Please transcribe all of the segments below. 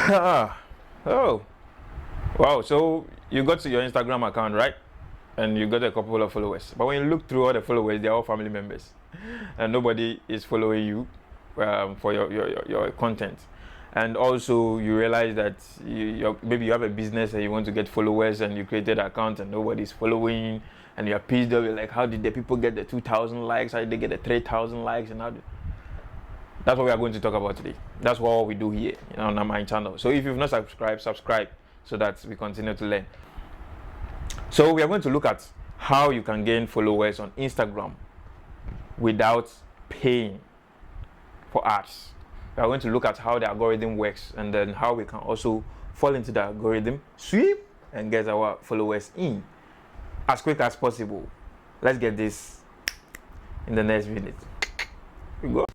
Oh, wow. So you got to your Instagram account, right? And you got a couple of followers. But when you look through all the followers, they're all family members. And nobody is following you for your content. And also you realize that maybe you have a business and you want to get followers and you created an account and nobody's following and you're pissed off. You're like, how did the people get the 2,000 likes? How did they get the 3,000 likes? And that's what we are going to talk about today. That's what we do here on my channel. So if you've not subscribed, subscribe so that we continue to learn. So we are going to look at how you can gain followers on Instagram without paying for ads. We are going to look at how the algorithm works and then how we can also fall into the algorithm, sweep, and get our followers in as quick as possible. Let's get this in the next minute. We go.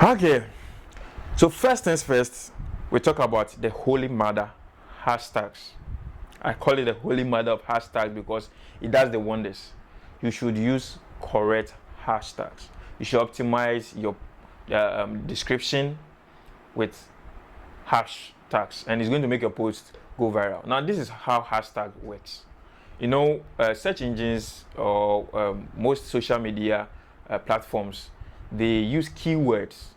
Okay, so first things first, we talk about the holy mother hashtags. I call it the holy mother of hashtags because it does the wonders. You should use correct hashtags. You should optimize your description with hashtags, and it's going to make your post go viral. Now, this is how hashtag works. Search engines or most social media platforms, they use keywords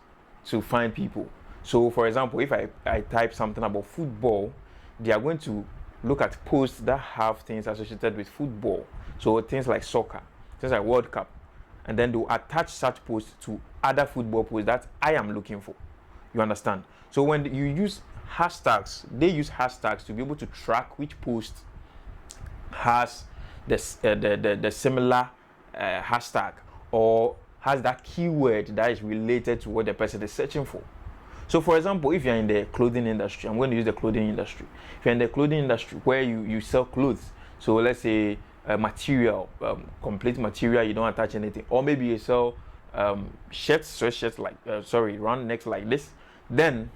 to find people. So for example, if I type something about football, they are going to look at posts that have things associated with football. So things like soccer, things like World Cup, and then they'll attach such posts to other football posts that I am looking for. You understand? So when you use hashtags, they use hashtags to be able to track which post has the similar hashtag or has that keyword that is related to what the person is searching for. So for example, if you're in the clothing industry, I'm going to use the clothing industry. If you're in the clothing industry where you sell clothes, so let's say material, complete material, you don't attach anything, or maybe you sell shirts, sweatshirts like round necks like this, then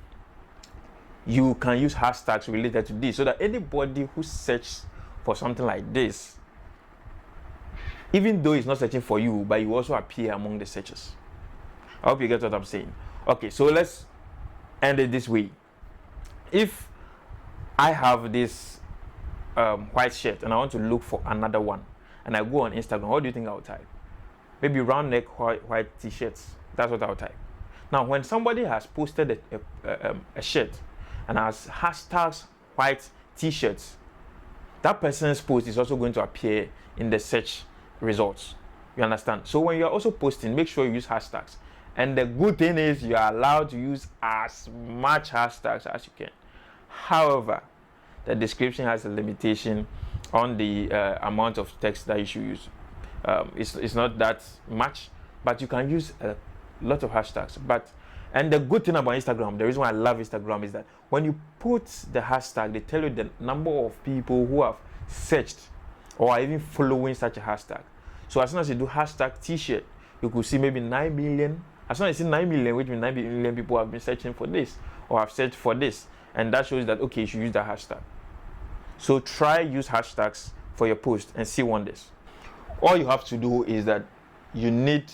you can use hashtags related to this so that anybody who searches for something like this, even though it's not searching for you, but you also appear among the searches. I hope you get what I'm saying. Okay, so let's end it this way. If I have this white shirt and I want to look for another one, and I go on Instagram, what do you think I'll type? Maybe round neck white t-shirts. That's what I'll type. Now, when somebody has posted a shirt and has hashtags white t-shirts, that person's post is also going to appear in the search results. You understand? So when you're also posting, make sure you use hashtags. And the good thing is you are allowed to use as much hashtags as you can. However, the description has a limitation on the amount of text that you should use. It's not that much, but you can use a lot of hashtags. And the good thing about Instagram, the reason why I love Instagram is that when you put the hashtag, they tell you the number of people who have searched or are even following such a hashtag. So as soon as you do hashtag t-shirt, you could see maybe 9 million. As soon as you see 9 million, which means 9 million people have been searching for this or have searched for this. And that shows that, okay, you should use that hashtag. So use hashtags for your post and see wonders. All you have to do is that you need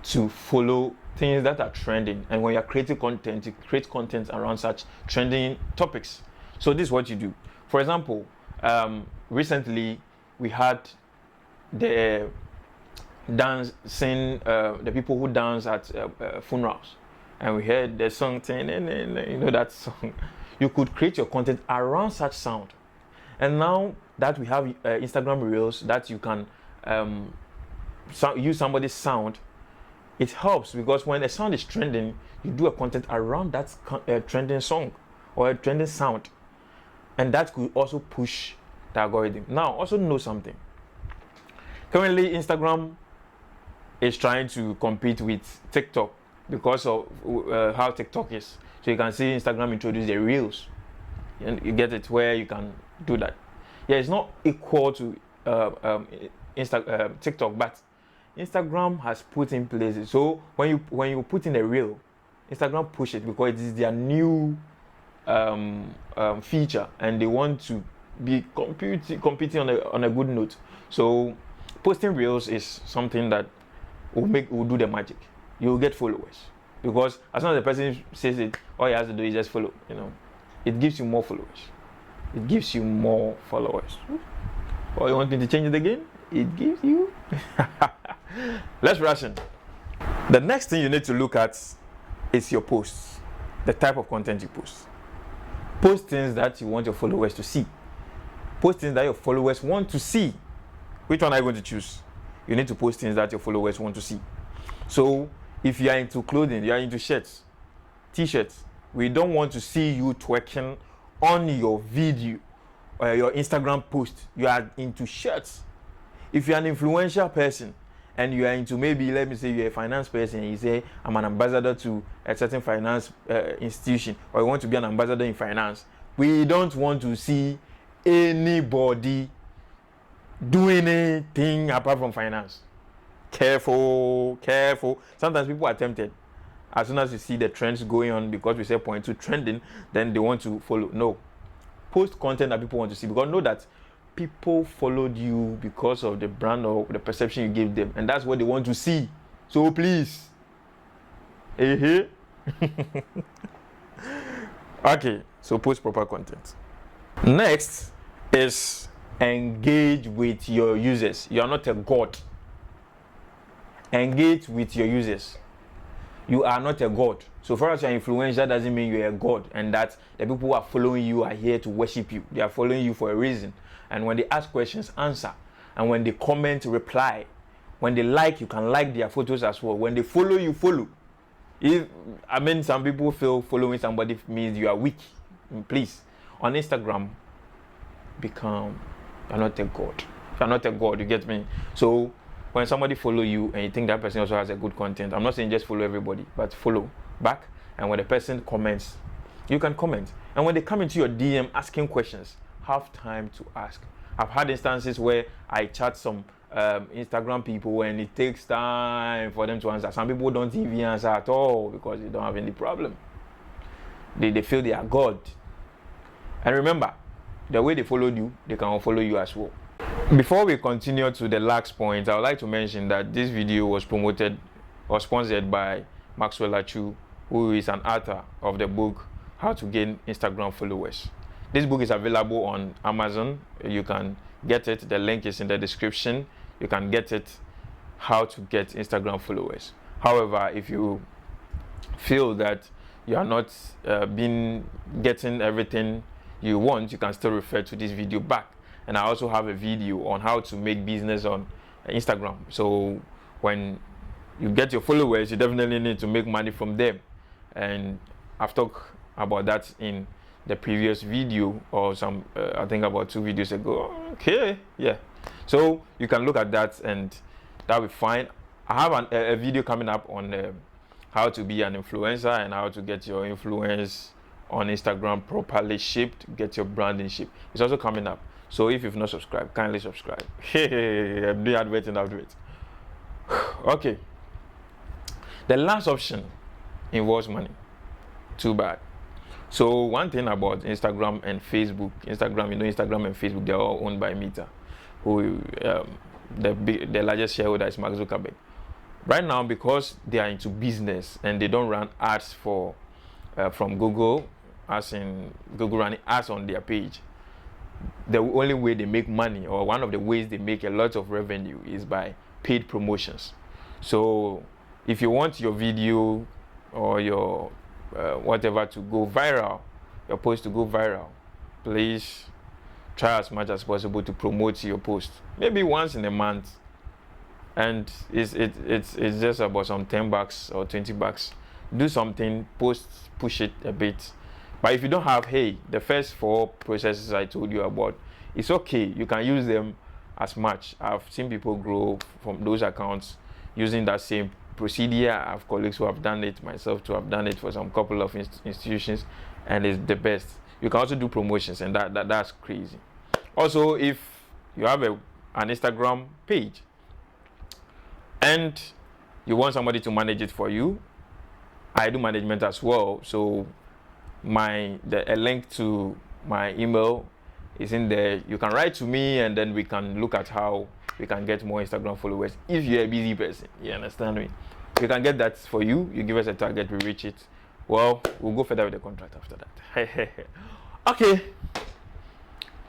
to follow things that are trending. And when you're creating content, you create content around such trending topics. So this is what you do. For example, recently we had the dancing, the people who dance at funerals, and we heard the song, that song. You could create your content around such sound. And now that we have Instagram Reels that you can use somebody's sound, it helps because when a sound is trending, you do a content around that trending song or a trending sound, and that could also push the algorithm. Now, also know something. Currently, Instagram is trying to compete with TikTok because of how TikTok is. So you can see Instagram introduce the Reels. And you get it where you can do that. Yeah, it's not equal to TikTok, but Instagram has put in places. So when you put in a Reel, Instagram push it because it is their new feature, and they want to be competing on a good note. So posting Reels is something that will do the magic. you will get followers. Because as soon as the person says it, all he has to do is just follow. It gives you more followers. It gives you more followers. Or you want me to change it again? It gives you. Let's ration. The next thing you need to look at is your posts, the type of content you post. Post things that you want your followers to see. Post things that your followers want to see. Which one are you going to choose? You need to post things that your followers want to see. So, if you are into clothing, you are into shirts, t-shirts, we don't want to see you twerking on your video or your Instagram post. You are into shirts. If you're an influential person and you are into, maybe let me say you're a finance person and you say I'm an ambassador to a certain finance institution, or you want to be an ambassador in finance, we don't want to see anybody doing anything apart from finance. Careful. Sometimes people are tempted. As soon as you see the trends going on, because we say point 2 trending, then they want to follow. No. Post content that people want to see, because know that people followed you because of the brand or the perception you gave them, and that's what they want to see. So please. Okay, so post proper content. Next is engage with your users. You are not a god. Engage with your users. You are not a god. So far as you're influential, doesn't mean you're a god, and that the people who are following you are here to worship you. They are following you for a reason. And when they ask questions, answer. And when they comment, reply. When they like, you can like their photos as well. When they follow, you follow. Some people feel following somebody means you are weak. Please, on Instagram, be calm. You're not a god. You're not a god, you get me? So when somebody follow you and you think that person also has a good content, I'm not saying just follow everybody, but follow back. And when the person comments, you can comment. And when they come into your DM asking questions, have time to ask. I've had instances where I chat some Instagram people and it takes time for them to answer. Some people don't even answer at all because they don't have any problem. They feel they are God. And remember, the way they followed you, they can follow you as well. Before we continue to the last point, I would like to mention that this video was promoted or sponsored by Maxwell Achu, who is an author of the book How to Gain Instagram Followers. This book is available on Amazon. You can get it. The link is in the description. You can get it, How to Get Instagram Followers. However, if you feel that you are not getting everything you want, you can still refer to this video back. And I also have a video on how to make business on Instagram. So when you get your followers, you definitely need to make money from them. And I've talked about that in the previous video, or I think about 2 videos ago. Okay, yeah. So you can look at that and that'll be fine. I have a video coming up on how to be an influencer and how to get your influence on Instagram properly shaped, get your brand in shape. It's also coming up. So if you've not subscribed, kindly subscribe. I'm doing advert. Okay. The last option involves money. Too bad. So one thing about Instagram and Facebook, Instagram and Facebook, they're all owned by Meta, who the largest shareholder is Mark Zuckerberg. Right now, because they are into business and they don't run ads from Google, as in Google running ads on their page, the only way they make money, or one of the ways they make a lot of revenue, is by paid promotions. So if you want your video or your whatever to go viral, your post to go viral, please try as much as possible to promote your post. Maybe once in a month, and it's just about some $10 or $20. Do something, push it a bit. But if you don't have, the first 4 processes I told you about, it's okay. You can use them as much. I've seen people grow from those accounts using that same procedure. I have colleagues who have done it, myself too have done it for some couple of institutions, and it's the best. You can also do promotions, and that's crazy. Also, if you have an Instagram page and you want somebody to manage it for you, I do management as well. So a link to my email is in there. You can write to me and then we can look at how we can get more Instagram followers if you're a busy person. You understand me? We can get that for you. You give us a target, we reach it. Well, we'll go further with the contract after that. Okay.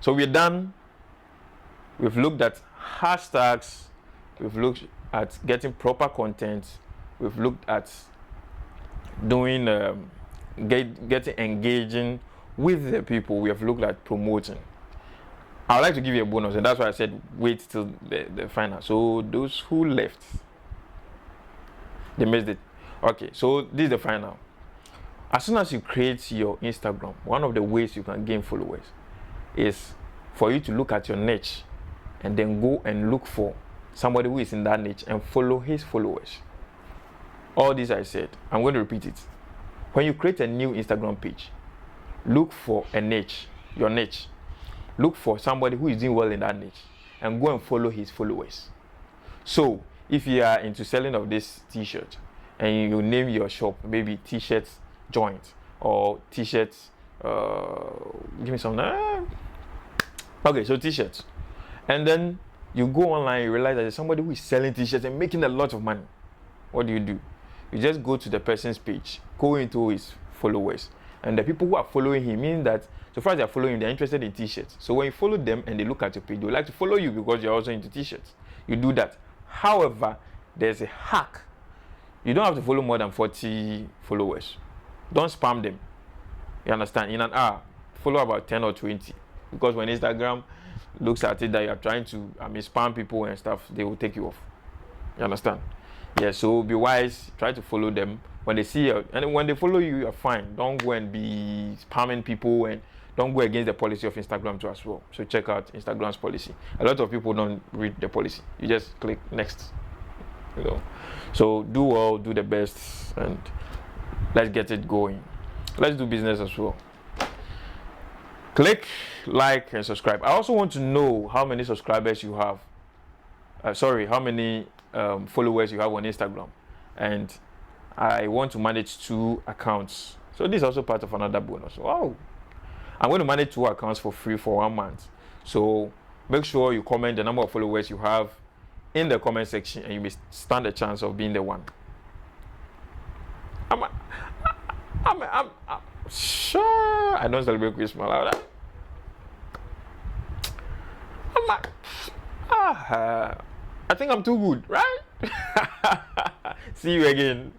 So we're done. We've looked at hashtags. We've looked at getting proper content. We've looked at doing getting engaging with the people. We have looked at promoting. I would like to give you a bonus, and that's why I said wait till the final. So those who left, they missed it. Okay, so this is the final. As soon as you create your Instagram, one of the ways you can gain followers is for you to look at your niche and then go and look for somebody who is in that niche and follow his followers. All this I said, I'm going to repeat it. When you create a new Instagram page, look for a niche, your niche. Look for somebody who is doing well in that niche and go and follow his followers. So if you are into selling of this t-shirt and you name your shop maybe t-shirts joint or t-shirts, give me some. Okay, so t-shirts, and then you go online, you realize that there's somebody who is selling t-shirts and making a lot of money. What do? You just go to the person's page, go into his followers, and the people who are following him mean that so far as they're following him, they're interested in t-shirts. So when you follow them and they look at your page, they would like to follow you because you're also into t-shirts. You do that. However, there's a hack. You don't have to follow more than 40 followers. Don't spam them. You understand? In an hour, follow about 10 or 20. Because when Instagram looks at it that you're trying to spam people and stuff, they will take you off. You understand? Yeah, so be wise. Try to follow them. When they see you, and when they follow you, you're fine. Don't go and be spamming people and don't go against the policy of Instagram too as well. So check out Instagram's policy. A lot of people don't read the policy. You just click next. You know. So do well, do the best, and let's get it going. Let's do business as well. Click, like, and subscribe. I also want to know how many subscribers you have. How many followers you have on Instagram. And I want to manage 2 accounts. So this is also part of another bonus. Wow. I'm going to manage 2 accounts for free for 1 month. So make sure you comment the number of followers you have in the comment section, and you may stand a chance of being the one. I'm sure I don't celebrate Christmas like that. I think I'm too good, right? See you again.